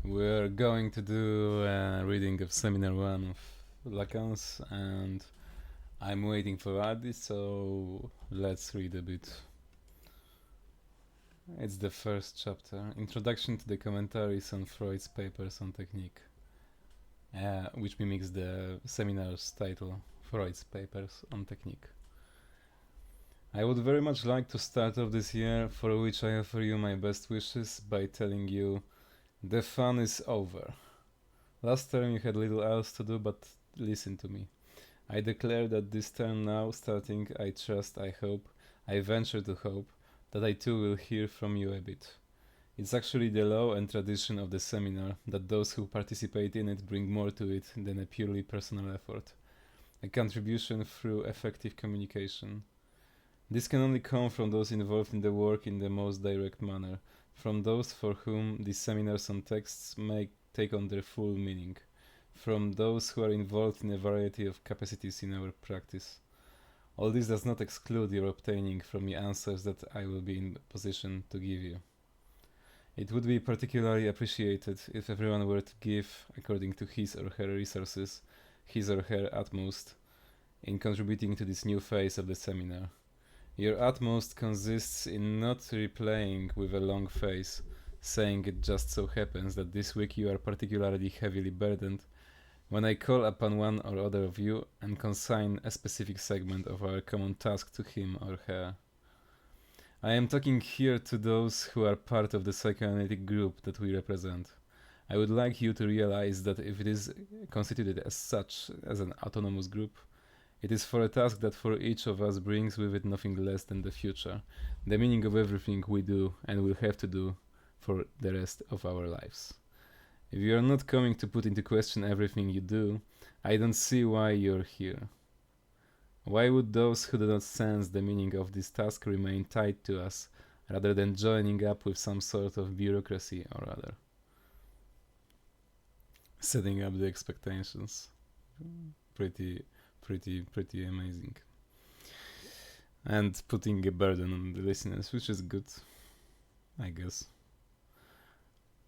We're going to do a reading of Seminar 1 of Lacan's, and I'm waiting for Adi, so let's read a bit. It's the first chapter, Introduction to the Commentaries on Freud's Papers on Technique, which mimics the seminar's title, Freud's Papers on Technique. I would very much like to start off this year, for which I offer you my best wishes, by telling you the fun is over. Last term you had little else to do but listen to me. I declare that this term now, starting, I trust, I hope, I venture to hope, that I too will hear from you a bit. It's actually the law and tradition of the seminar that those who participate in it bring more to it than a purely personal effort, a contribution through effective communication. This can only come from those involved in the work in the most direct manner, from those for whom these seminars on texts may take on their full meaning, from those who are involved in a variety of capacities in our practice. All this does not exclude your obtaining from me answers that I will be in position to give you. It would be particularly appreciated if everyone were to give, according to his or her resources, his or her utmost in contributing to this new phase of the seminar. Your utmost consists in not replaying with a long face, saying it just so happens that this week you are particularly heavily burdened, when I call upon one or other of you and consign a specific segment of our common task to him or her. I am talking here to those who are part of the psychoanalytic group that we represent. I would like you to realize that if it is constituted as such, as an autonomous group, it is for a task that for each of us brings with it nothing less than the future, the meaning of everything we do and will have to do for the rest of our lives. If you are not coming to put into question everything you do, I don't see why you're here. Why would those who do not sense the meaning of this task remain tied to us, rather than joining up with some sort of bureaucracy or other? Setting up the expectations. Pretty amazing. And putting a burden on the listeners, which is good, I guess.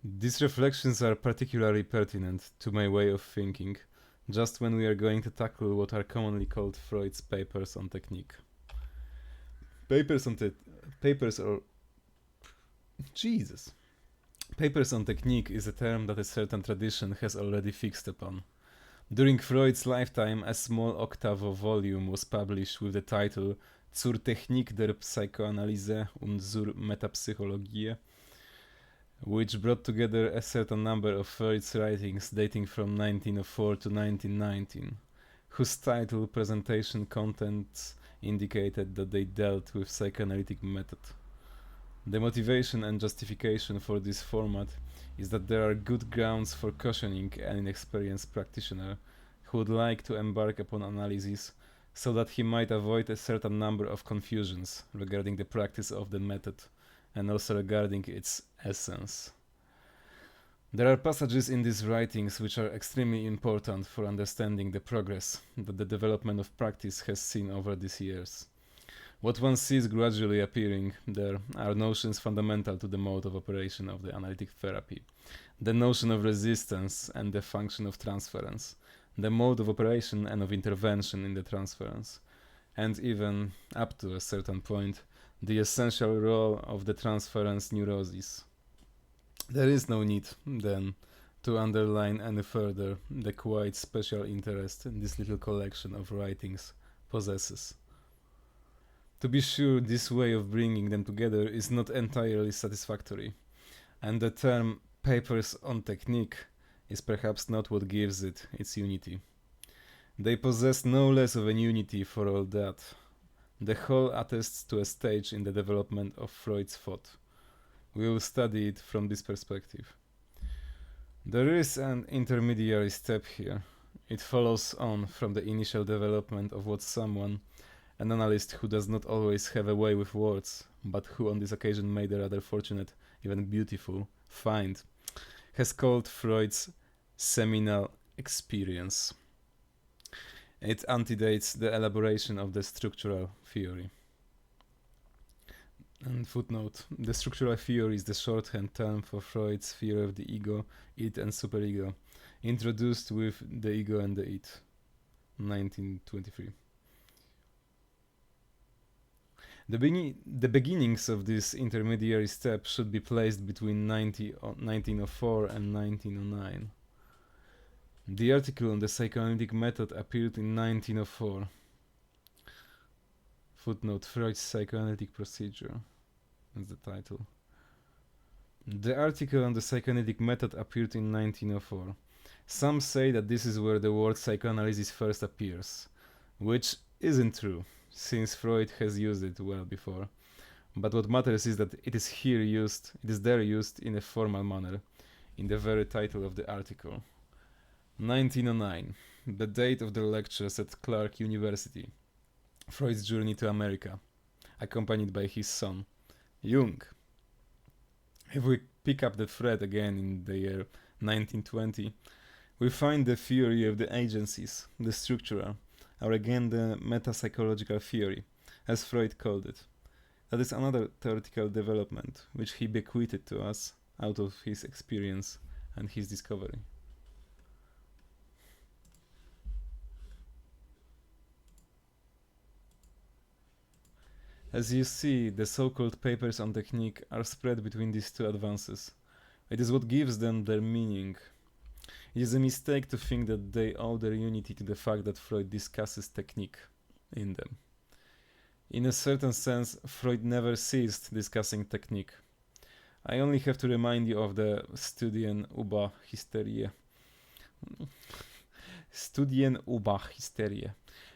These reflections are particularly pertinent to my way of thinking, just when we are going to tackle what are commonly called Freud's papers on technique. Papers on technique is a term that a certain tradition has already fixed upon. During Freud's lifetime, a small octavo volume was published with the title Zur Technik der Psychoanalyse und zur Metapsychologie, which brought together a certain number of Freud's writings dating from 1904 to 1919, whose title, presentation, contents indicated that they dealt with psychoanalytic method. The motivation and justification for this format is that there are good grounds for cautioning an inexperienced practitioner who would like to embark upon analysis so that he might avoid a certain number of confusions regarding the practice of the method and also regarding its essence. There are passages in these writings which are extremely important for understanding the progress that the development of practice has seen over these years. What one sees gradually appearing there are notions fundamental to the mode of operation of the analytic therapy, the notion of resistance and the function of transference, the mode of operation and of intervention in the transference, and even, up to a certain point, the essential role of the transference neurosis. There is no need, then, to underline any further the quite special interest this little collection of writings possesses. To be sure, this way of bringing them together is not entirely satisfactory, and the term papers on technique is perhaps not what gives it its unity. They possess no less of an unity for all that. The whole attests to a stage in the development of Freud's thought. We will study it from this perspective. There is an intermediary step here. It follows on from the initial development of what someone, an analyst who does not always have a way with words, but who on this occasion made a rather fortunate, even beautiful, find, has called Freud's seminal experience. It antedates the elaboration of the structural theory. And footnote: the structural theory is the shorthand term for Freud's theory of the ego, id, and superego, introduced with The Ego and the Id, 1923. The beginnings of this intermediary step should be placed between 1904 and 1909. The article on the psychoanalytic method appeared in 1904. Footnote: Freud's psychoanalytic procedure. That's the title. The article on the psychoanalytic method appeared in 1904. Some say that this is where the word psychoanalysis first appears, which isn't true, since Freud has used it well before. But what matters is that it is there used in a formal manner, in the very title of the article. 1909, the date of the lectures at Clark University. Freud's journey to America, accompanied by his son, Jung. If we pick up the thread again in the year 1920, we find the theory of the agencies, the structural, or again the metapsychological theory, as Freud called it. That is another theoretical development which he bequeathed to us out of his experience and his discovery. As you see, the so-called papers on technique are spread between these two advances. It is what gives them their meaning. It is a mistake to think that they owe their unity to the fact that Freud discusses technique in them. In a certain sense, Freud never ceased discussing technique. I only have to remind you of the Studien über Hysterie,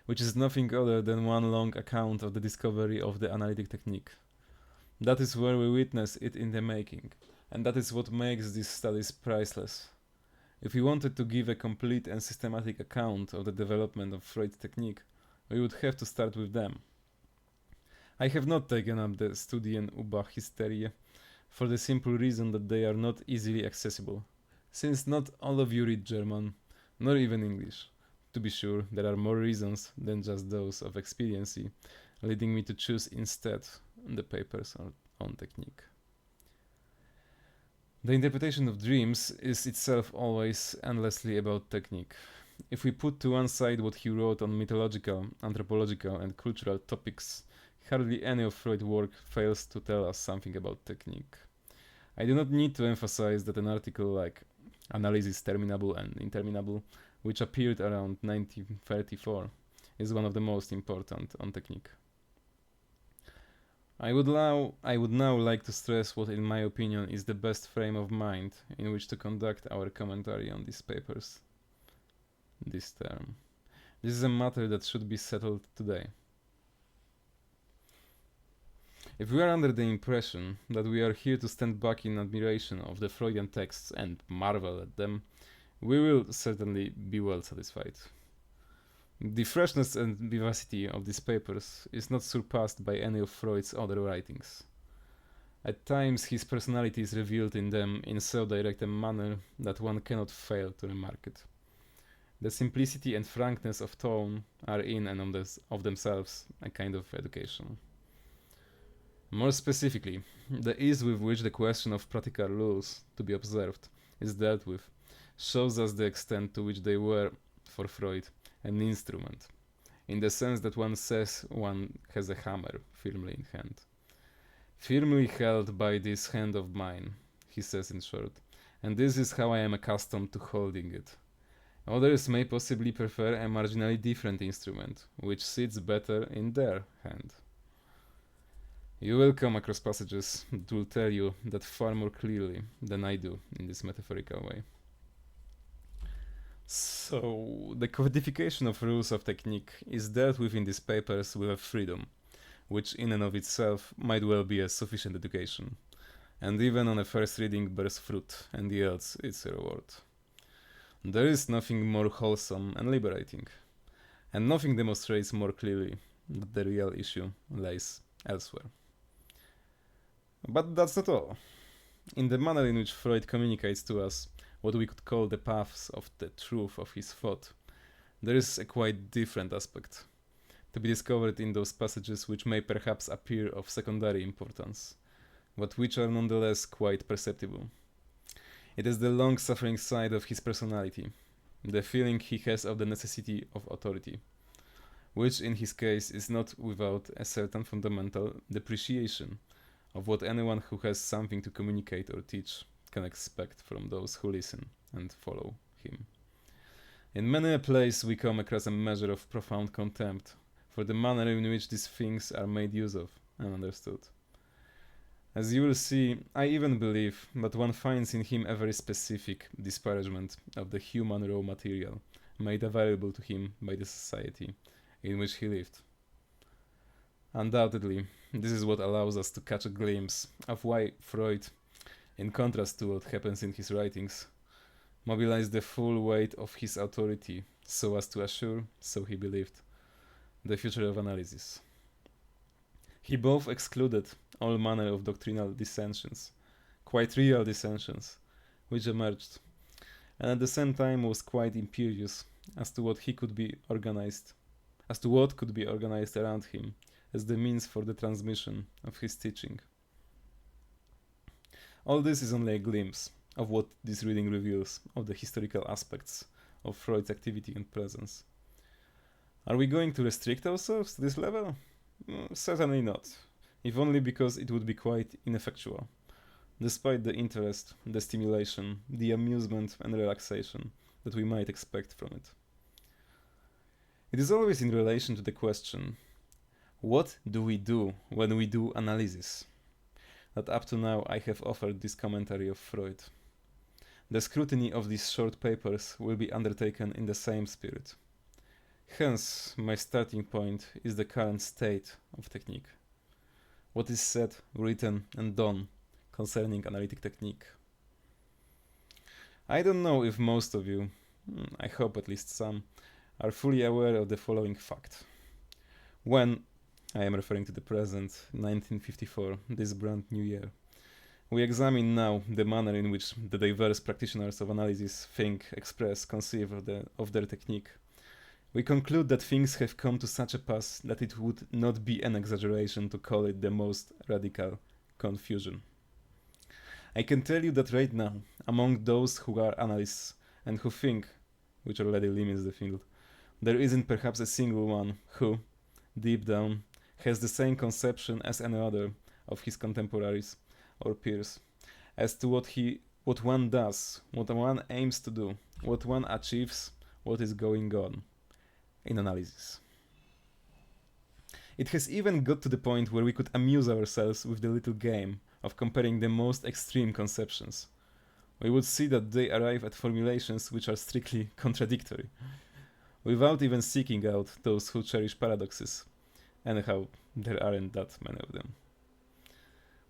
which is nothing other than one long account of the discovery of the analytic technique. That is where we witness it in the making, and that is what makes these studies priceless. If we wanted to give a complete and systematic account of the development of Freud's technique, we would have to start with them. I have not taken up the Studien über Hysterie for the simple reason that they are not easily accessible, since not all of you read German, nor even English. To be sure, there are more reasons than just those of expediency, leading me to choose instead the papers on technique. The interpretation of dreams is itself always endlessly about technique. If we put to one side what he wrote on mythological, anthropological, and cultural topics, hardly any of Freud's work fails to tell us something about technique. I do not need to emphasize that an article like Analysis Terminable and Interminable, which appeared around 1934, is one of the most important on technique. I would now like to stress what in my opinion is the best frame of mind in which to conduct our commentary on these papers. This term. This is a matter that should be settled today. If we are under the impression that we are here to stand back in admiration of the Freudian texts and marvel at them, we will certainly be well satisfied. The freshness and vivacity of these papers is not surpassed by any of Freud's other writings. At times his personality is revealed in them in so direct a manner that one cannot fail to remark it. The simplicity and frankness of tone are in and of themselves a kind of education. More specifically, the ease with which the question of practical rules to be observed is dealt with shows us the extent to which they were, for Freud, an instrument, in the sense that one says one has a hammer firmly in hand. Firmly held by this hand of mine, he says in short, and this is how I am accustomed to holding it. Others may possibly prefer a marginally different instrument, which sits better in their hand. You will come across passages that will tell you that far more clearly than I do in this metaphorical way. So, the codification of rules of technique is dealt with in these papers with a freedom, which in and of itself might well be a sufficient education, and even on a first reading bears fruit and yields its reward. There is nothing more wholesome and liberating, and nothing demonstrates more clearly that the real issue lies elsewhere. But that's not all. In the manner in which Freud communicates to us what we could call the paths of the truth of his thought, there is a quite different aspect. to be discovered in those passages which may perhaps appear of secondary importance, but which are nonetheless quite perceptible. It is the long-suffering side of his personality, the feeling he has of the necessity of authority, which in his case is not without a certain fundamental depreciation of what anyone who has something to communicate or teach can expect from those who listen and follow him. In many a place we come across a measure of profound contempt for the manner in which these things are made use of and understood. As you will see, I even believe that one finds in him a very specific disparagement of the human raw material made available to him by the society in which he lived. Undoubtedly, this is what allows us to catch a glimpse of why Freud, in contrast to what happens in his writings, mobilized the full weight of his authority so as to assure, so he believed, the future of analysis. He both excluded all manner of doctrinal dissensions, quite real dissensions, which emerged, and at the same time was quite imperious as to what could be organized around him as the means for the transmission of his teaching. All this is only a glimpse of what this reading reveals of the historical aspects of Freud's activity and presence. Are we going to restrict ourselves to this level? Certainly not, if only because it would be quite ineffectual, despite the interest, the stimulation, the amusement and relaxation that we might expect from it. It is always in relation to the question, what do we do when we do analysis, that up to now I have offered this commentary of Freud. The scrutiny of these short papers will be undertaken in the same spirit. Hence, my starting point is the current state of technique. What is said, written, and done concerning analytic technique. I don't know if most of you, I hope at least some, are fully aware of the following fact. When, I am referring to the present, 1954, this brand new year, we examine now the manner in which the diverse practitioners of analysis think, express, conceive of their technique, we conclude that things have come to such a pass that it would not be an exaggeration to call it the most radical confusion. I can tell you that right now, among those who are analysts and who think, which already limits the field, there isn't perhaps a single one who, deep down, has the same conception as any other of his contemporaries or peers as to what one does, what one aims to do, what one achieves, what is going on in analysis. It has even got to the point where we could amuse ourselves with the little game of comparing the most extreme conceptions. We would see that they arrive at formulations which are strictly contradictory, without even seeking out those who cherish paradoxes. Anyhow, there aren't that many of them.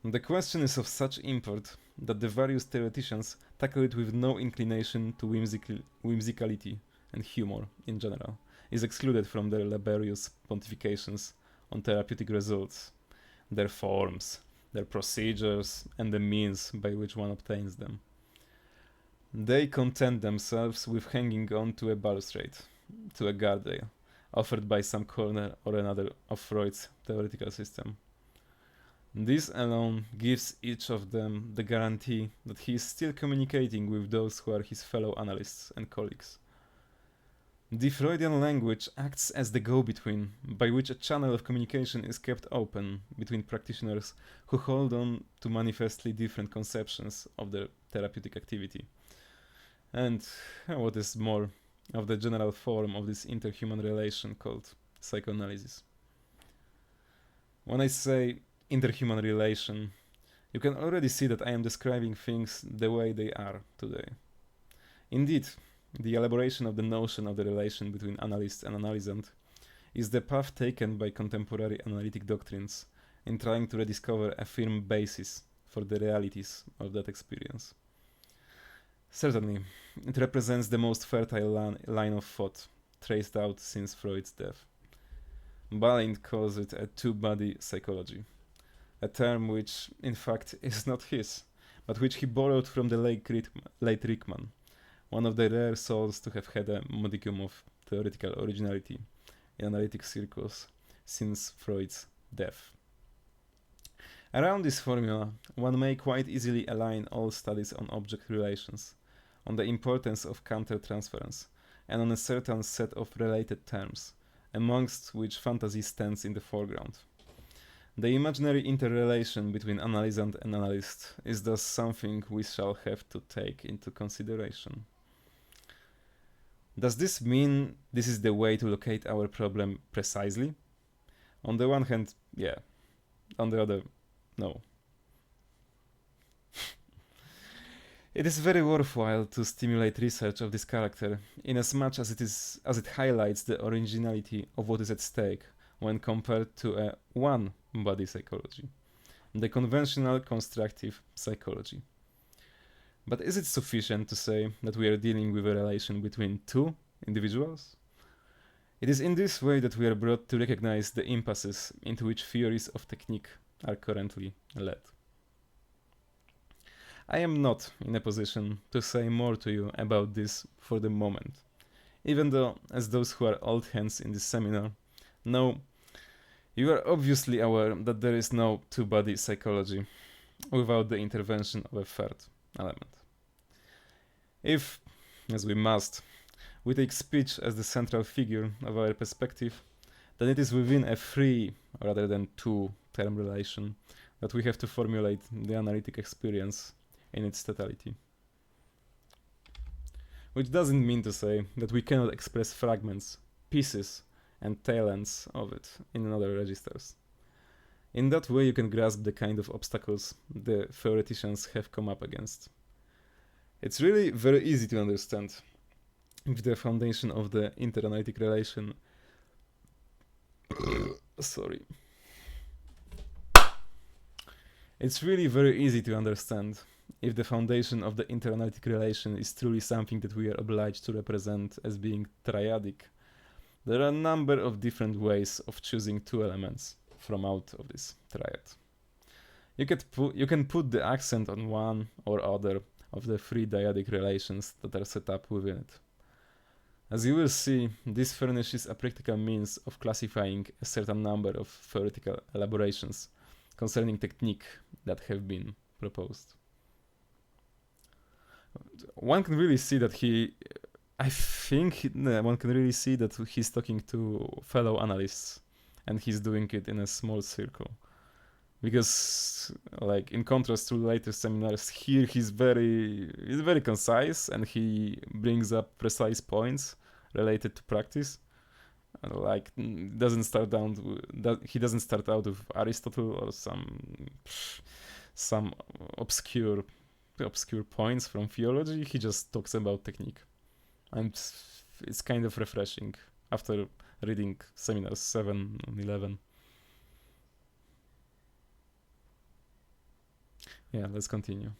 The question is of such import that the various theoreticians tackle it with no inclination to whimsicality and humor in general is excluded from their laborious pontifications on therapeutic results, their forms, their procedures, and the means by which one obtains them. They content themselves with hanging on to a balustrade, to a guardrail, offered by some corner or another of Freud's theoretical system. This alone gives each of them the guarantee that he is still communicating with those who are his fellow analysts and colleagues. The Freudian language acts as the go-between, by which a channel of communication is kept open between practitioners who hold on to manifestly different conceptions of their therapeutic activity, and, what is more, of the general form of this interhuman relation called psychoanalysis. When I say interhuman relation, you can already see that I am describing things the way they are today. Indeed, the elaboration of the notion of the relation between analyst and analysand is the path taken by contemporary analytic doctrines in trying to rediscover a firm basis for the realities of that experience. Certainly, it represents the most fertile line of thought traced out since Freud's death. Balint calls it a two-body psychology, a term which, in fact, is not his, but which he borrowed from the late Rickman, one of the rare souls to have had a modicum of theoretical originality in analytic circles, since Freud's death. Around this formula, one may quite easily align all studies on object relations, on the importance of countertransference, and on a certain set of related terms, amongst which fantasy stands in the foreground. The imaginary interrelation between analysand and analyst is thus something we shall have to take into consideration. Does this mean this is the way to locate our problem precisely? On the one hand, yeah. On the other, no. It is very worthwhile to stimulate research of this character, inasmuch as it highlights the originality of what is at stake when compared to a one-body psychology, the conventional constructive psychology. But is it sufficient to say that we are dealing with a relation between two individuals? It is in this way that we are brought to recognize the impasses into which theories of technique are currently led. I am not in a position to say more to you about this for the moment, even though, as those who are old hands in this seminar know, you are obviously aware that there is no two-body psychology without the intervention of a third element. If, as we must, we take speech as the central figure of our perspective, then it is within a three rather than two-term relation that we have to formulate the analytic experience in its totality. Which doesn't mean to say that we cannot express fragments, pieces, and tail ends of it in other registers. In that way you can grasp the kind of obstacles the theoreticians have come up against. It's really very easy to understand if the foundation of the interanalytic relation sorry. It's really very easy to understand if the foundation of the interanalytic relation is truly something that we are obliged to represent as being triadic. There are a number of different ways of choosing two elements from out of this triad. You can put the accent on one or other of the three dyadic relations that are set up within it. As you will see, this furnishes a practical means of classifying a certain number of theoretical elaborations concerning technique that have been proposed. One can really see that one can really see that he's talking to fellow analysts and he's doing it in a small circle. Because, like, in contrast to later seminars, here he's very concise and he brings up precise points related to practice. Like, he doesn't start out with Aristotle or some obscure points from theology. He just talks about technique, and it's kind of refreshing after reading seminars 7 and 11. Yeah, let's continue.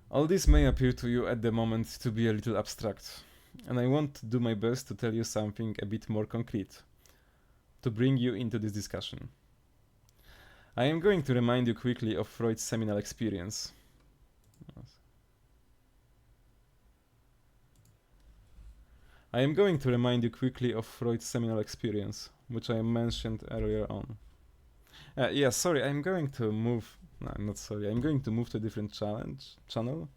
All this may appear to you at the moment to be a little abstract, and I want to do my best to tell you something a bit more concrete, to bring you into this discussion. I am going to remind you quickly of Freud's seminal experience. Which I mentioned earlier on. I'm going to move to a different channel.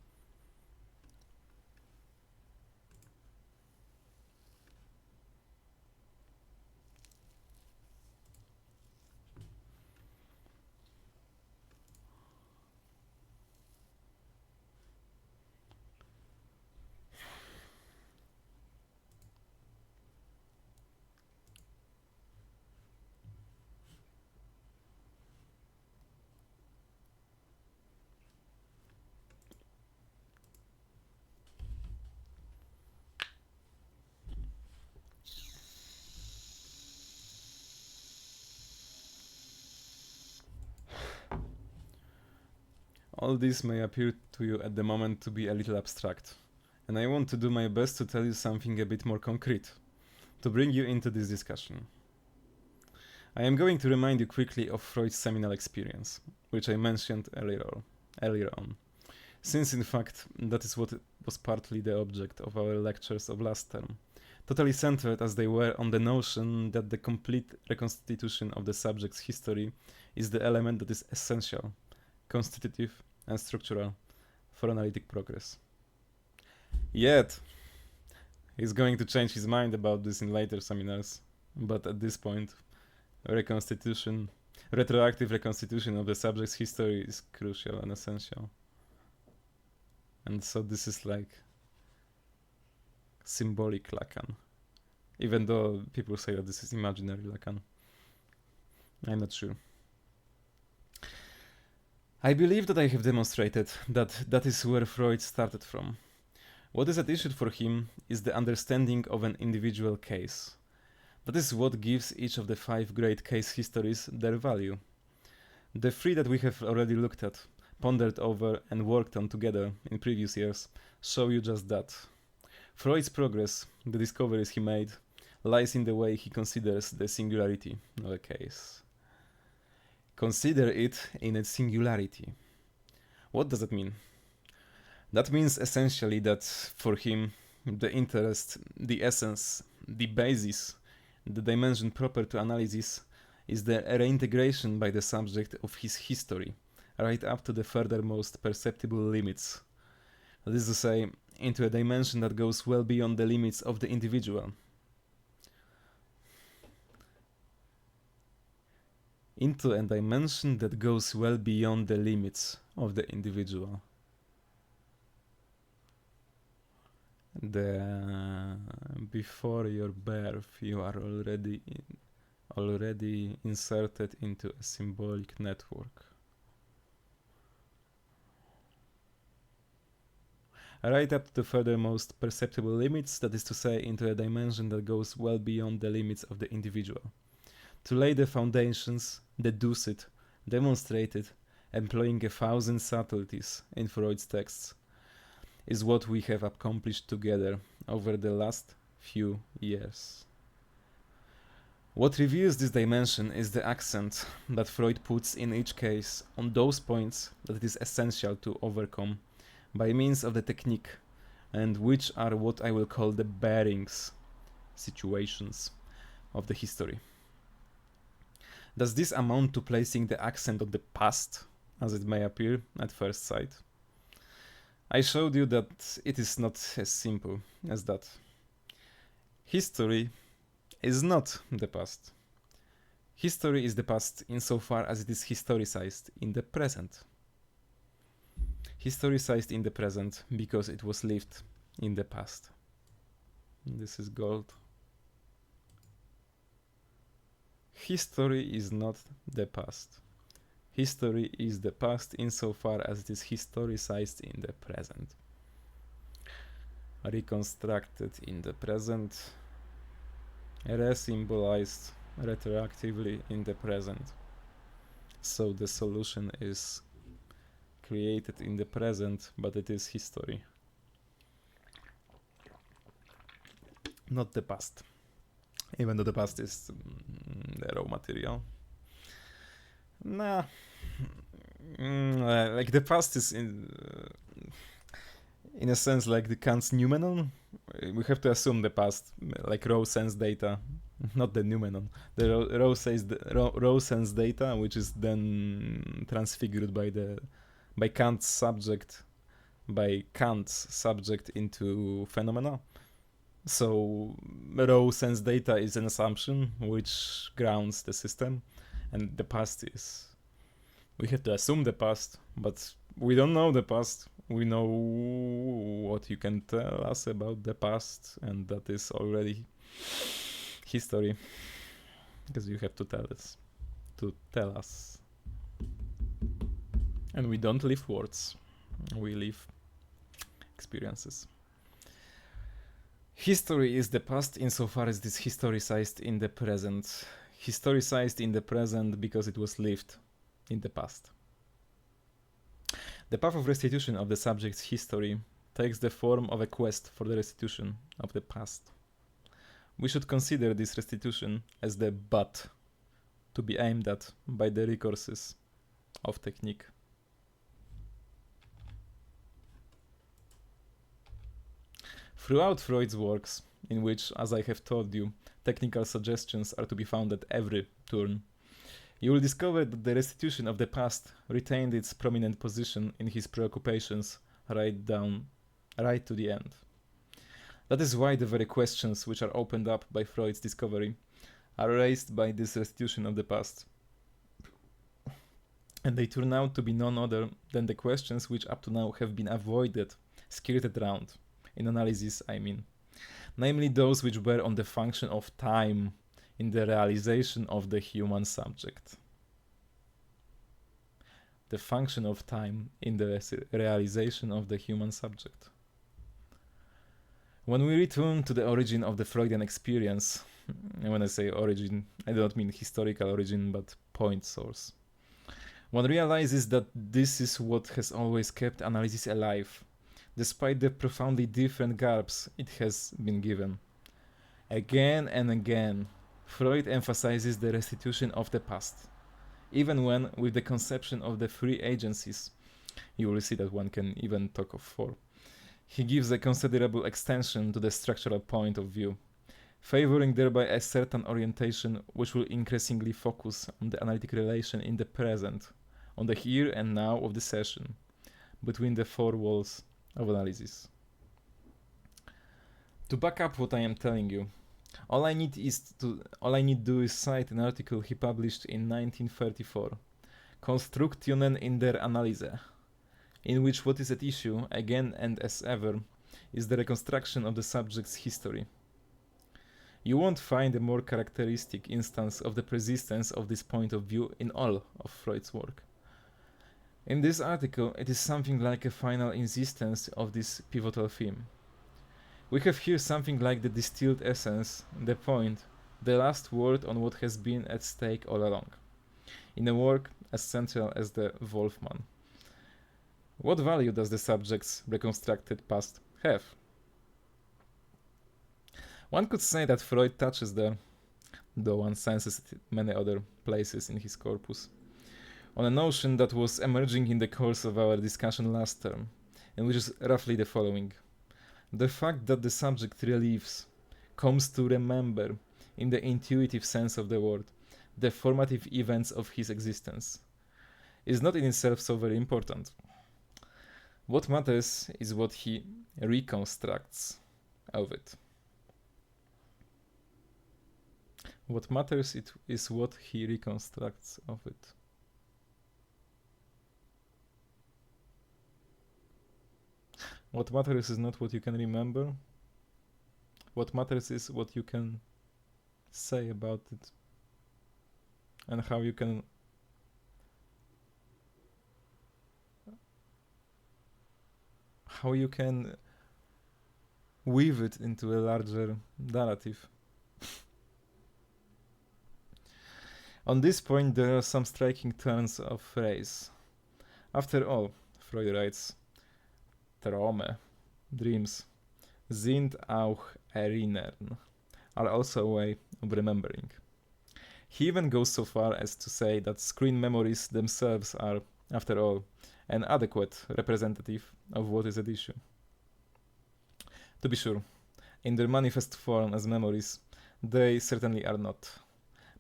All this may appear to you at the moment to be a little abstract, and I want to do my best to tell you something a bit more concrete, to bring you into this discussion. I am going to remind you quickly of Freud's seminal experience, which I mentioned earlier on, since in fact that is what was partly the object of our lectures of last term, totally centered as they were on the notion that the complete reconstitution of the subject's history is the element that is essential, constitutive, and structural for analytic progress. Yet, he's going to change his mind about this in later seminars, but at this point, retroactive reconstitution of the subject's history is crucial and essential. And so this is like symbolic Lacan, even though people say that this is imaginary Lacan. I'm not sure. I believe that I have demonstrated that that is where Freud started from. What is at issue for him is the understanding of an individual case. That is what gives each of the 5 great case histories their value. The 3 that we have already looked at, pondered over, and worked on together in previous years show you just that. Freud's progress, the discoveries he made, lies in the way he considers the singularity of a case. Consider it in its singularity. What does that mean? That means essentially that for him, the interest, the essence, the basis, the dimension proper to analysis is the reintegration by the subject of his history, right up to the furthermost perceptible limits. That is to say, into a dimension that goes well beyond the limits of the individual. Into a dimension that goes well beyond the limits of the individual. Before your birth, you are already inserted into a symbolic network. Right up to the furthermost perceptible limits, that is to say, into a dimension that goes well beyond the limits of the individual. To lay the foundations, deduce it, demonstrate it, employing 1,000 subtleties in Freud's texts, is what we have accomplished together over the last few years. What reveals this dimension is the accent that Freud puts in each case on those points that it is essential to overcome by means of the technique, and which are what I will call the bearings, situations, of the history. Does this amount to placing the accent on the past, as it may appear at first sight? I showed you that it is not as simple as that. History is not the past. History is the past insofar as it is historicized in the present. Historicized in the present because it was lived in the past. This is gold. History is not the past. History is the past insofar as it is historicized in the present. Reconstructed in the present, re-symbolized retroactively in the present. So the solution is created in the present, but it is history. Not the past. Even though the past is the raw material. Nah. Like the past is in a sense like the Kant's noumenon. We have to assume the past, like raw sense data, not the noumenon. The raw sense data, which is then transfigured by Kant's subject into phenomena. So raw sense data is an assumption which grounds the system, and the past is, we have to assume the past, but we don't know the past. We know what you can tell us about the past, and that is already history, because you have to tell us. And we don't live words, we live experiences. History is the past insofar as it is historicized in the present. Historicized in the present because it was lived in the past. The path of restitution of the subject's history takes the form of a quest for the restitution of the past. We should consider this restitution as the but to be aimed at by the recourses of technique. Throughout Freud's works, in which, as I have told you, technical suggestions are to be found at every turn, you will discover that the restitution of the past retained its prominent position in his preoccupations right to the end. That is why the very questions which are opened up by Freud's discovery are raised by this restitution of the past. And they turn out to be none other than the questions which up to now have been avoided, skirted around, in analysis I mean. Namely those which bear on the function of time in the realization of the human subject. The function of time in the realization of the human subject. When we return to the origin of the Freudian experience, and when I say origin, I do not mean historical origin, but point source, one realizes that this is what has always kept analysis alive, despite the profoundly different garbs it has been given. Again and again, Freud emphasizes the restitution of the past, even when, with the conception of the three agencies, you will see that one can even talk of four, he gives a considerable extension to the structural point of view, favoring thereby a certain orientation which will increasingly focus on the analytic relation in the present, on the here and now of the session, between the four walls of analysis. To back up what I am telling you, all I need do is cite an article he published in 1934, Konstruktionen in der Analyse, in which what is at issue, again and as ever, is the reconstruction of the subject's history. You won't find a more characteristic instance of the persistence of this point of view in all of Freud's work. In this article, it is something like a final insistence of this pivotal theme. We have here something like the distilled essence, the point, the last word on what has been at stake all along, in a work as central as the Wolfman. What value does the subject's reconstructed past have? One could say that Freud touches there, though one senses it many other places in his corpus, on a notion that was emerging in the course of our discussion last term, and which is roughly the following. The fact that the subject relieves, comes to remember, in the intuitive sense of the word, the formative events of his existence, is not in itself so very important. What matters is what he reconstructs of it. What matters is what he reconstructs of it. What matters is not what you can remember. What matters is what you can say about it and how you can weave it into a larger narrative. On this point, there are some striking turns of phrase. After all, Freud writes, Träume, dreams, sind auch Erinnern, are also a way of remembering. He even goes so far as to say that screen memories themselves are, after all, an adequate representative of what is at issue. To be sure, in their manifest form as memories, they certainly are not.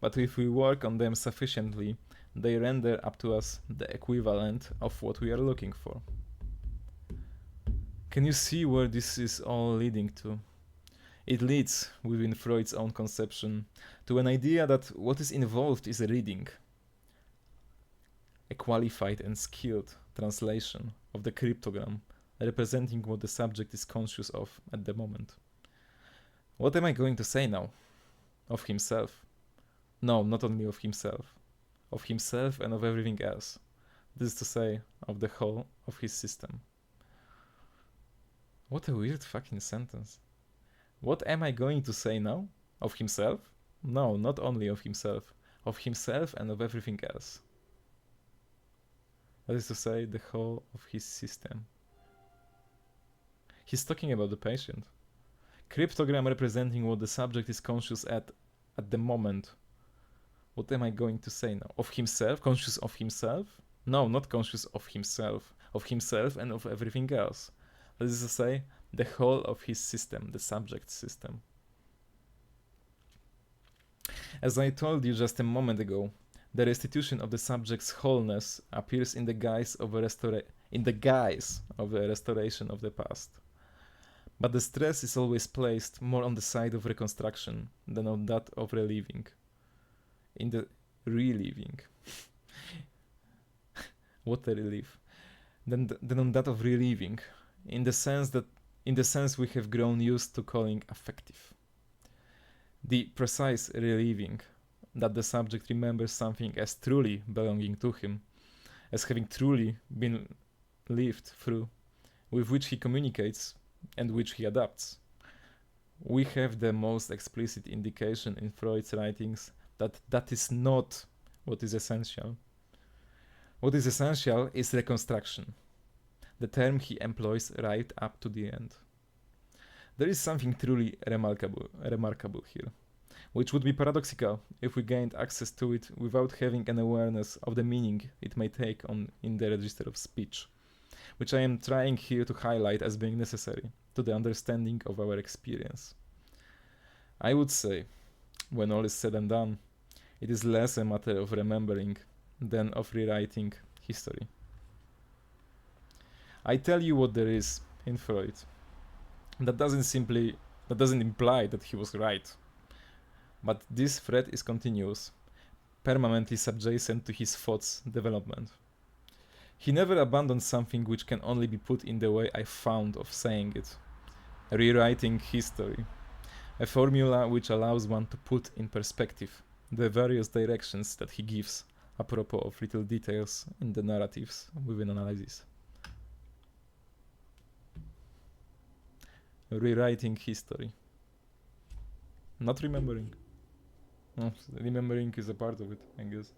But if we work on them sufficiently, they render up to us the equivalent of what we are looking for. Can you see where this is all leading to? It leads, within Freud's own conception, to an idea that what is involved is a reading, a qualified and skilled translation of the cryptogram, representing what the subject is conscious of at the moment. What am I going to say now? Of himself? No, not only of himself and of everything else. This is to say, of the whole of his system. What a weird fucking sentence. What am I going to say now? Of himself? No, not only of himself and of everything else. That is to say, the whole of his system. He's talking about the patient. Cryptogram representing what the subject is conscious at the moment. What am I going to say now? Of himself? Conscious of himself? No, not conscious of himself and of everything else. That is to say, the whole of his system, the subject system. As I told you just a moment ago, the restitution of the subject's wholeness appears in the guise of a restoration of the past. But the stress is always placed more on the side of reconstruction than on that of reliving. In the reliving. What a relief. Than on that of reliving, in the sense we have grown used to calling affective. The precise reliving, that the subject remembers something as truly belonging to him, as having truly been lived through, with which he communicates and which he adapts. We have the most explicit indication in Freud's writings that is not what is essential. What is essential is reconstruction, the term he employs right up to the end. There is something truly remarkable here, which would be paradoxical if we gained access to it without having an awareness of the meaning it may take on in the register of speech, which I am trying here to highlight as being necessary to the understanding of our experience. I would say, when all is said and done, it is less a matter of remembering than of rewriting history. I tell you what there is in Freud. That doesn't imply that he was right. But this thread is continuous, permanently subjacent to his thought's development. He never abandoned something which can only be put in the way I found of saying it. Rewriting history. A formula which allows one to put in perspective the various directions that he gives apropos of little details in the narratives within analysis. Rewriting history. Not remembering. No, remembering is a part of it, I guess.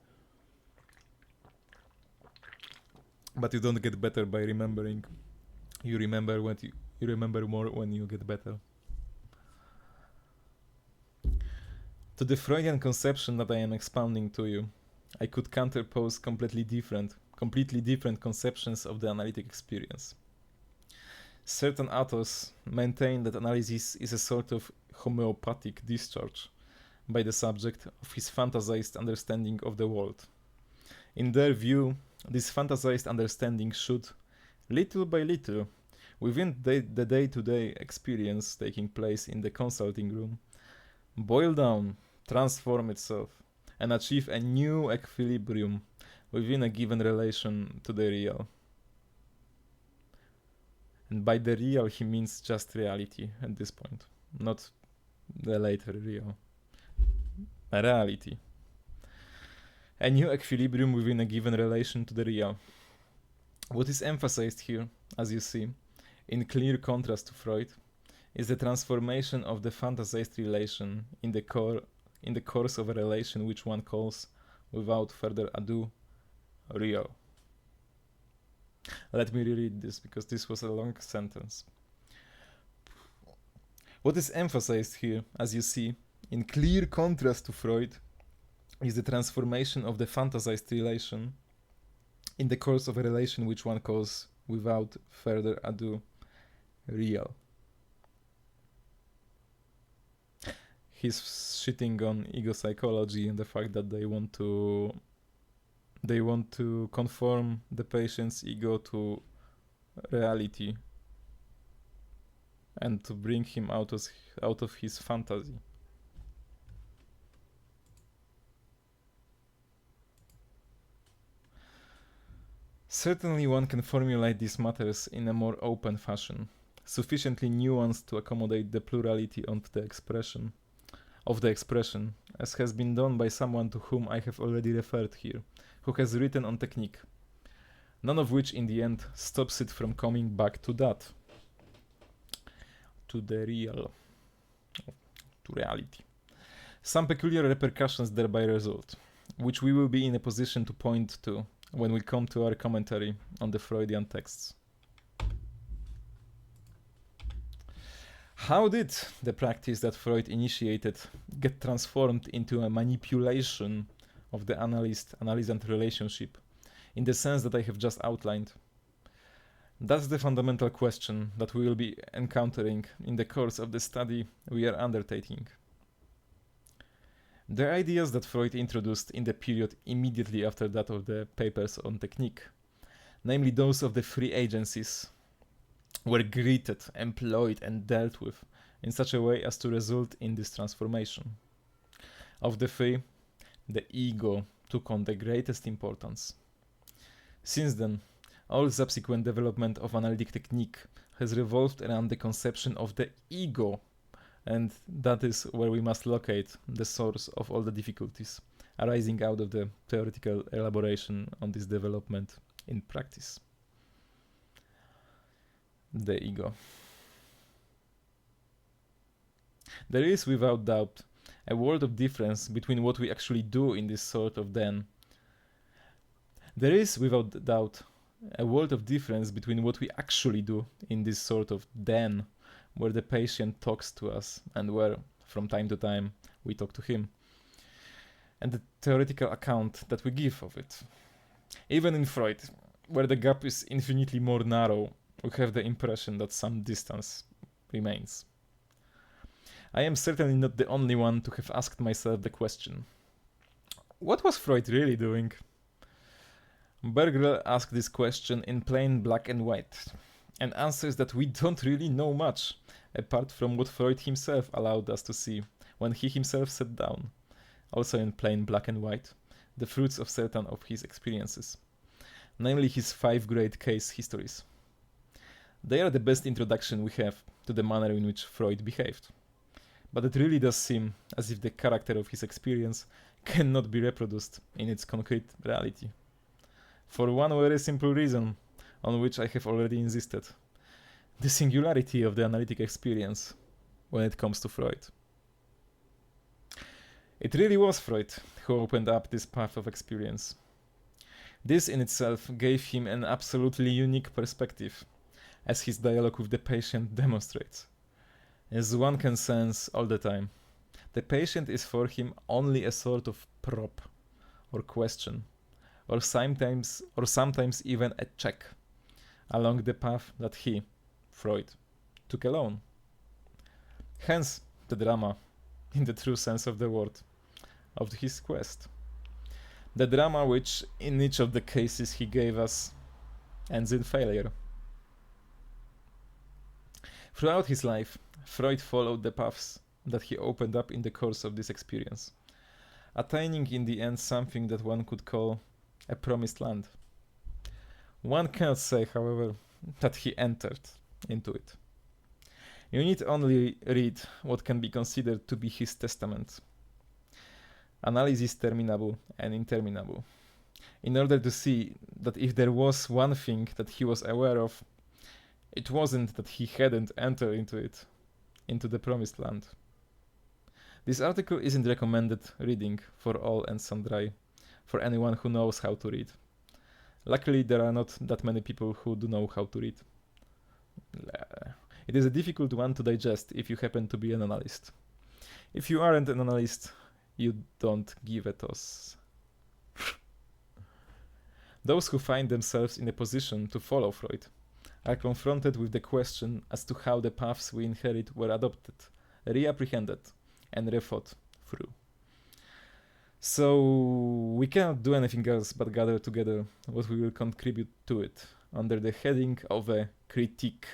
But you don't get better by remembering. You remember more when you get better. To the Freudian conception that I am expounding to you, I could counterpose completely different conceptions of the analytic experience. Certain authors maintain that analysis is a sort of homeopathic discharge by the subject of his fantasized understanding of the world. In their view, this fantasized understanding should, little by little, within the day-to-day experience taking place in the consulting room, boil down, transform itself, and achieve a new equilibrium within a given relation to the real. And by the real, he means just reality at this point, not the later real. A reality. A new equilibrium within a given relation to the real. What is emphasized here, as you see, in clear contrast to Freud, is the transformation of the fantasized relation in the course of a relation which one calls, without further ado, real. Let me reread this, because this was a long sentence. What is emphasized here, as you see, in clear contrast to Freud, is the transformation of the fantasized relation in the course of a relation which one calls, without further ado, real. He's shitting on ego psychology and the fact that they want to conform the patient's ego to reality and to bring him out of his fantasy. Certainly one can formulate these matters in a more open fashion, sufficiently nuanced to accommodate the plurality of the expression, as has been done by someone to whom I have already referred here, who has written on technique, none of which in the end stops it from coming back to that, to the real, to reality. Some peculiar repercussions thereby result, which we will be in a position to point to when we come to our commentary on the Freudian texts. How did the practice that Freud initiated get transformed into a manipulation of the analysant relationship in the sense that I have just outlined? That's the fundamental question that we will be encountering in the course of the study we are undertaking. The ideas that Freud introduced in the period immediately after that of the papers on technique, namely those of the three agencies, were greeted, employed, and dealt with in such a way as to result in this transformation. Of the three, the ego took on the greatest importance. Since then, all subsequent development of analytic technique has revolved around the conception of the ego, and that is where we must locate the source of all the difficulties arising out of the theoretical elaboration on this development in practice. The ego. There is, without doubt, a world of difference between what we actually do in this sort of then. There is, without doubt, a world of difference between what we actually do in this sort of then, where the patient talks to us and where, from time to time, we talk to him, and the theoretical account that we give of it. Even in Freud, where the gap is infinitely more narrow, we have the impression that some distance remains. I am certainly not the only one to have asked myself the question, what was Freud really doing? Berger asked this question in plain black and white, and answers that we don't really know much, apart from what Freud himself allowed us to see when he himself sat down, also in plain black and white, the fruits of certain of his experiences, namely his 5 great case histories. They are the best introduction we have to the manner in which Freud behaved. But it really does seem as if the character of his experience cannot be reproduced in its concrete reality. For one very simple reason, on which I have already insisted: the singularity of the analytic experience when it comes to Freud. It really was Freud who opened up this path of experience. This in itself gave him an absolutely unique perspective, as his dialogue with the patient demonstrates. As one can sense all the time, the patient is for him only a sort of prop or question, or sometimes even a check along the path that he, Freud, took alone. Hence the drama, in the true sense of the word, of his quest. The drama which, in each of the cases he gave us, ends in failure. Throughout his life, Freud followed the paths that he opened up in the course of this experience, attaining in the end something that one could call a promised land. One cannot say, however, that he entered into it. You need only read what can be considered to be his testament, Analysis Terminable and Interminable, in order to see that if there was one thing that he was aware of, it wasn't that he hadn't entered into it, into the promised land. This article isn't recommended reading for all and sundry, for anyone who knows how to read. Luckily, there are not that many people who do know how to read. It is a difficult one to digest if you happen to be an analyst. If you aren't an analyst, you don't give a toss. Those who find themselves in a position to follow Freud are confronted with the question as to how the paths we inherit were adopted, reapprehended, and rethought through. So we cannot do anything else but gather together what we will contribute to it under the heading of a critique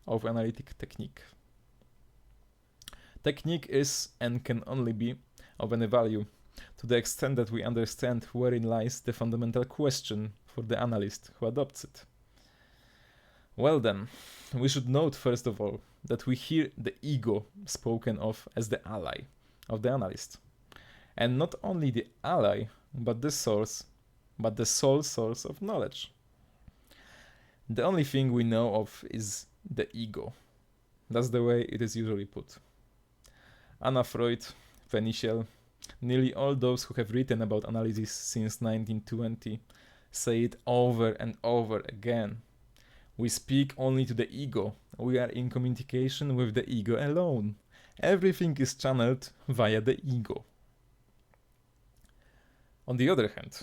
of analytic technique. Technique is and can only be of any value to the extent that we understand wherein lies the fundamental question for the analyst who adopts it. Well then, we should note first of all that we hear the ego spoken of as the ally of the analyst. And not only the ally, but the sole source of knowledge. The only thing we know of is the ego. That's the way it is usually put. Anna Freud, Penichel, nearly all those who have written about analysis since 1920 say it over and over again. We speak only to the ego. We are in communication with the ego alone. Everything is channeled via the ego. On the other hand,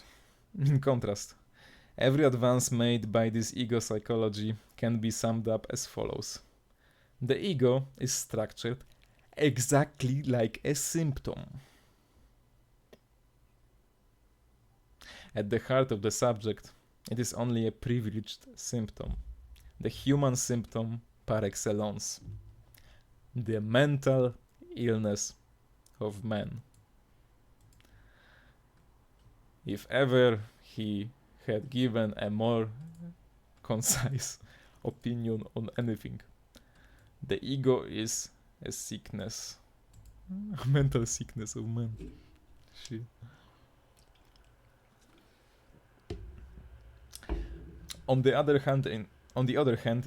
in contrast, every advance made by this ego psychology can be summed up as follows. The ego is structured exactly like a symptom. At the heart of the subject, it is only a privileged symptom, the human symptom par excellence, the mental illness of man. If ever he had given a more concise opinion on anything, the ego is a sickness, a mental sickness of man. Shit. On the other hand,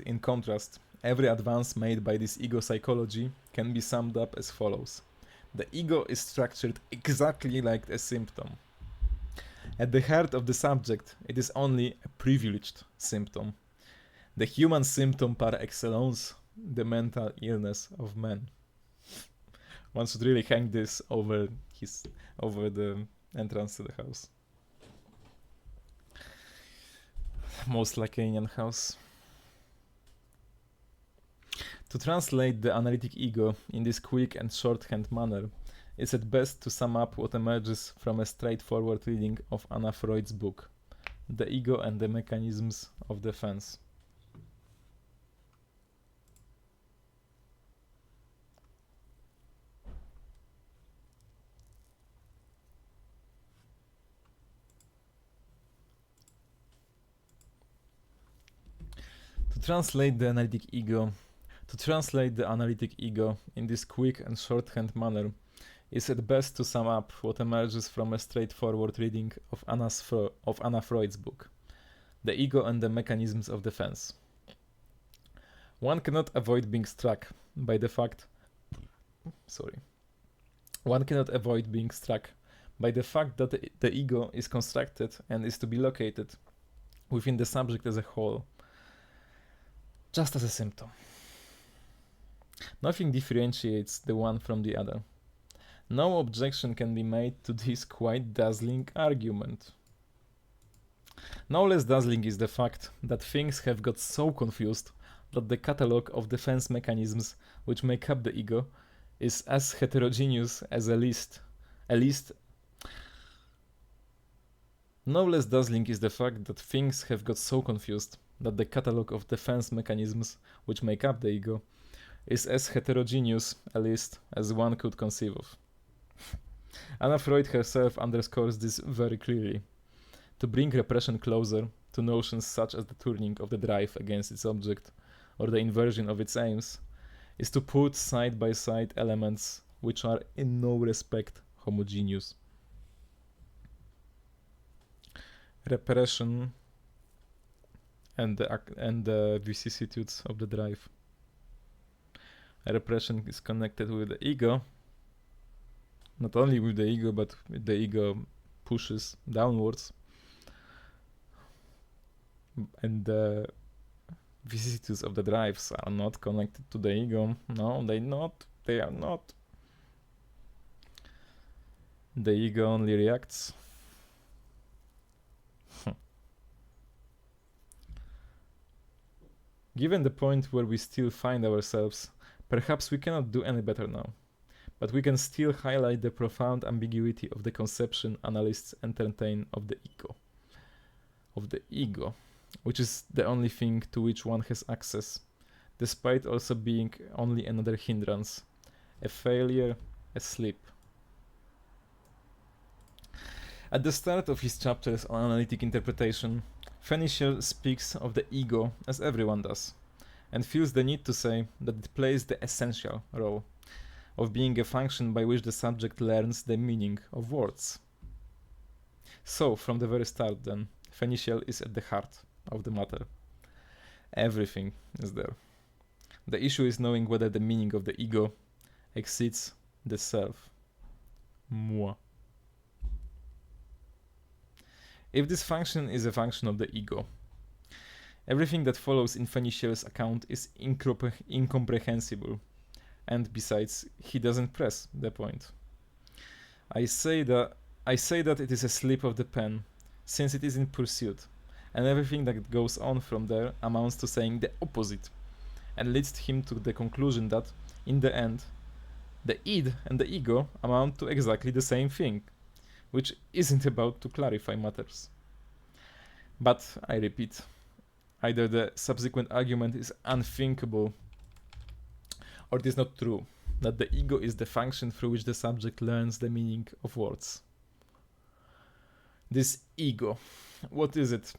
in contrast, every advance made by this ego psychology can be summed up as follows. The ego is structured exactly like a symptom. At the heart of the subject, it is only a privileged symptom. The human symptom par excellence, the mental illness of man. One should really hang this over the entrance to the house. Most Lacanian house. To translate the analytic ego in this quick and shorthand manner is at best to sum up what emerges from a straightforward reading of Anna Freud's book, The Ego and the Mechanisms of Defense. To translate the analytic ego in this quick and shorthand manner is at best to sum up what emerges from a straightforward reading of Anna Freud's book, The Ego and the Mechanisms of Defense. One cannot avoid being struck by the fact that the ego is constructed and is to be located within the subject as a whole, just as a symptom. Nothing differentiates the one from the other. No objection can be made to this quite dazzling argument. No less dazzling is the fact that things have got so confused that the catalogue of defense mechanisms which make up the ego is as heterogeneous as a list. No less dazzling is the fact that things have got so confused that the catalogue of defense mechanisms which make up the ego is as heterogeneous a list as one could conceive of. Anna Freud herself underscores this very clearly. To bring repression closer to notions such as the turning of the drive against its object or the inversion of its aims is to put side by side elements which are in no respect homogeneous. Repression and the vicissitudes of the drive. Repression is connected with the ego, not only with the ego, but with the ego pushes downwards, and the vicissitudes of the drives are not connected to the ego. No, they are not. The ego only reacts. Given the point where we still find ourselves, perhaps we cannot do any better now, but we can still highlight the profound ambiguity of the conception analysts entertain of the ego, which is the only thing to which one has access, despite also being only another hindrance, a failure, a slip. At the start of his chapters on analytic interpretation, Fenichel speaks of the ego as everyone does, and feels the need to say that it plays the essential role of being a function by which the subject learns the meaning of words. So, from the very start then, Fenichel is at the heart of the matter. Everything is there. The issue is knowing whether the meaning of the ego exceeds the self. Moi. If this function is a function of the ego, everything that follows in Fenichel's account is incomprehensible, and besides, he doesn't press the point. I say that it is a slip of the pen, since it is in pursuit, and everything that goes on from there amounts to saying the opposite, and leads him to the conclusion that, in the end, The id and the ego amount to exactly the same thing, which isn't about to clarify matters. But I repeat, either the subsequent argument is unthinkable or it is not true, that the ego is the function through which the subject learns the meaning of words. This ego, what is it?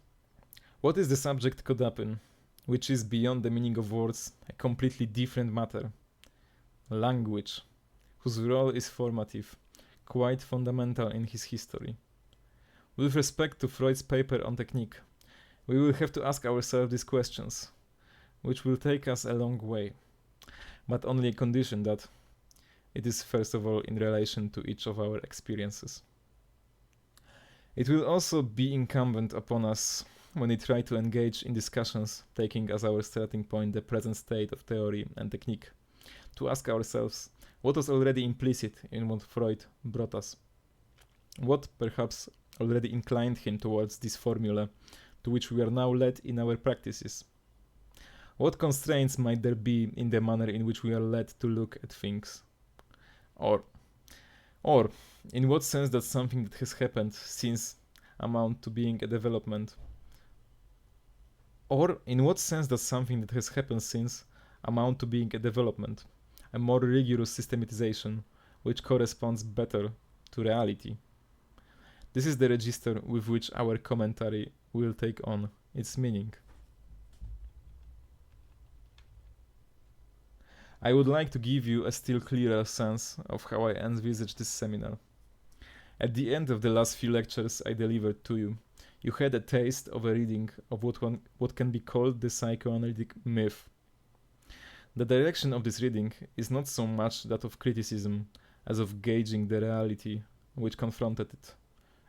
What is the subject caught up in, which is beyond the meaning of words, a completely different matter? Language, whose role is formative, quite fundamental in his history. With respect to Freud's paper on technique, we will have to ask ourselves these questions, which will take us a long way, but only a condition that it is first of all in relation to each of our experiences. It will also be incumbent upon us when we try to engage in discussions taking as our starting point the present state of theory and technique, to ask ourselves what was already implicit in what Freud brought us. What perhaps already inclined him towards this formula to which we are now led in our practices? What constraints might there be in the manner in which we are led to look at things? Or in what sense does something that has happened since amount to being a development? Or in what sense does something that has happened since amount to being a development, a more rigorous systematization, which corresponds better to reality? This is the register with which our commentary will take on its meaning. I would like to give you a still clearer sense of how I envisage this seminar. At the end of the last few lectures I delivered to you, you had a taste of a reading of what can be called the psychoanalytic myth. The direction of this reading is not so much that of criticism as of gauging the reality which confronted it,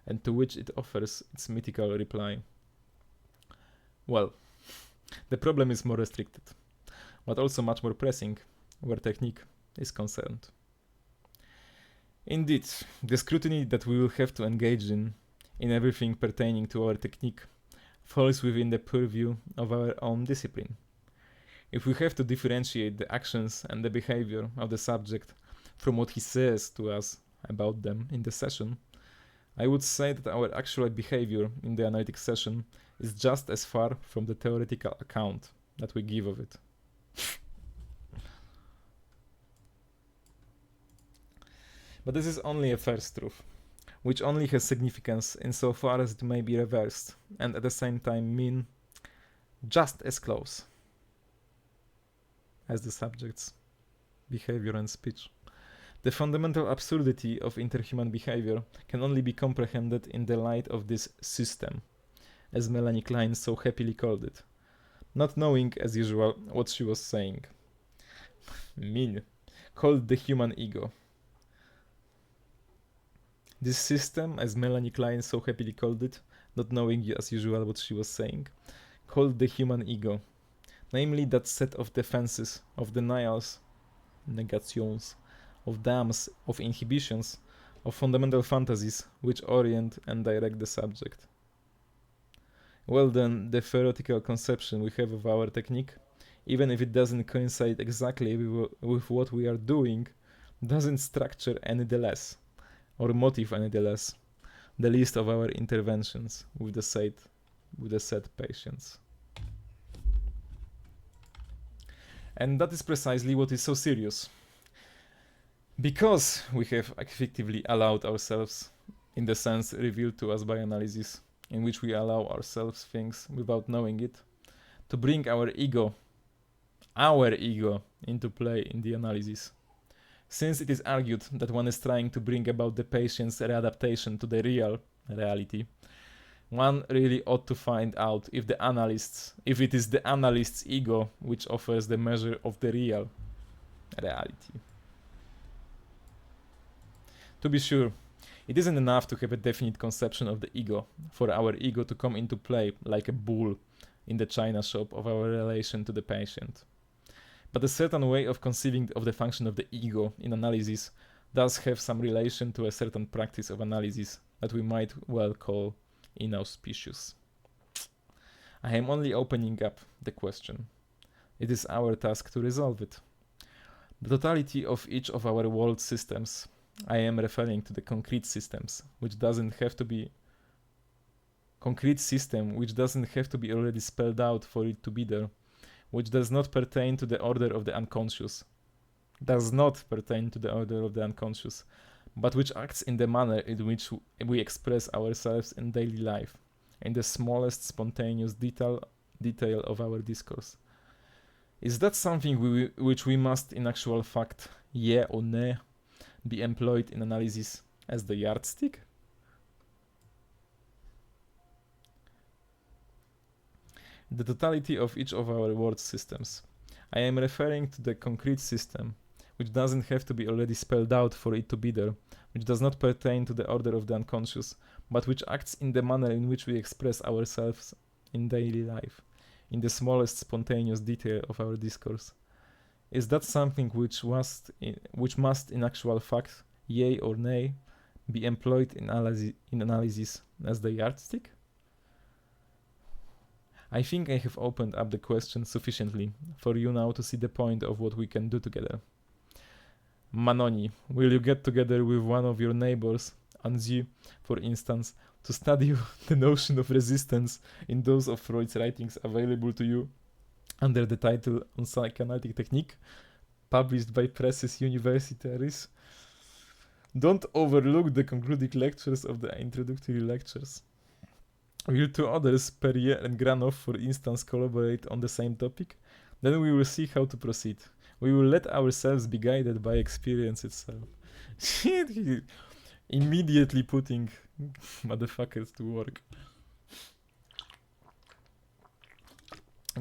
and to which it offers its mythical reply. Well, the problem is more restricted, but also much more pressing where technique is concerned. Indeed, the scrutiny that we will have to engage in everything pertaining to our technique, falls within the purview of our own discipline. If we have to differentiate the actions and the behavior of the subject from what he says to us about them in the session, I would say that our actual behavior in the analytic session is just as far from the theoretical account that we give of it. But this is only a first truth, which only has significance insofar as it may be reversed, and at the same time mean just as close as the subject's behavior and speech. The fundamental absurdity of interhuman behavior can only be comprehended in the light of this system, as Melanie Klein so happily called it, not knowing, as usual, what she was saying. Min, called the human ego. This system, as Melanie Klein so happily called it, not knowing as usual what she was saying, called the human ego, namely that set of defenses, of denials, negations, of dams, of inhibitions, of fundamental fantasies which orient and direct the subject. Well then, the theoretical conception we have of our technique, even if it doesn't coincide exactly with what we are doing, doesn't structure any the less, or motive any the less, the list of our interventions with the said patients. And that is precisely what is so serious. Because we have effectively allowed ourselves, in the sense revealed to us by analysis, in which we allow ourselves things without knowing it, to bring our ego into play in the analysis. Since it is argued that one is trying to bring about the patient's readaptation to the real reality, one really ought to find out if it is the analyst's ego which offers the measure of the real reality. To be sure, it isn't enough to have a definite conception of the ego, for our ego to come into play like a bull in the china shop of our relation to the patient. But a certain way of conceiving of the function of the ego in analysis does have some relation to a certain practice of analysis that we might well call inauspicious. I am only opening up the question. It is our task to resolve it. The totality of each of our world systems. I am referring to the concrete systems, which doesn't have to be concrete system, which doesn't have to be already spelled out for it to be there, which does not pertain to the order of the unconscious, but which acts in the manner in which we express ourselves in daily life, in the smallest spontaneous detail of our discourse. Is that something which we must, in actual fact, yeah or nay, be employed in analysis as the yardstick? The totality of each of our word systems. I am referring to the concrete system, which doesn't have to be already spelled out for it to be there, which does not pertain to the order of the unconscious, but which acts in the manner in which we express ourselves in daily life, in the smallest spontaneous detail of our discourse. Is that something which must, in actual fact, yea or nay, be employed in analysis as the yardstick? I think I have opened up the question sufficiently for you now to see the point of what we can do together. Manoni, will you get together with one of your neighbors, Anzi, for instance, to study the notion of resistance in those of Freud's writings available to you under the title On Psychoanalytic Technique, published by Presses Universitaris? Don't overlook the concluding lectures of the introductory lectures. Will two others, Perrier and Granov, for instance, collaborate on the same topic? Then we will see how to proceed. We will let ourselves be guided by experience itself. Shit, immediately putting motherfuckers to work.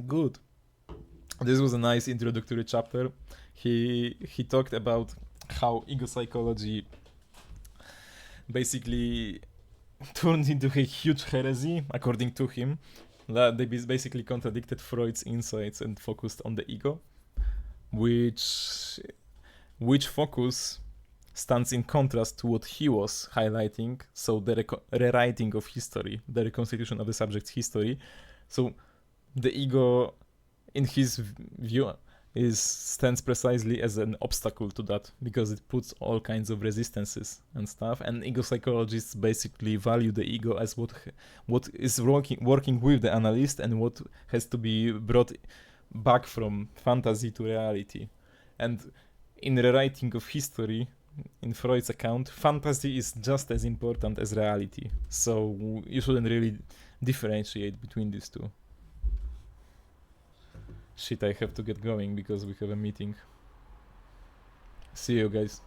Good. This was a nice introductory chapter. He talked about how ego psychology basically turned into a huge heresy, according to him. They basically contradicted Freud's insights and focused on the ego, which focus stands in contrast to what he was highlighting, so the rewriting of history, the reconstitution of the subject's history. So the ego, in his view, stands precisely as an obstacle to that, because it puts all kinds of resistances and stuff, and ego psychologists basically value the ego as what is working with the analyst and what has to be brought back from fantasy to reality. And in rewriting of history, in Freud's account, fantasy is just as important as reality, so you shouldn't really differentiate between these two. Shit, I have to get going because we have a meeting. See you guys.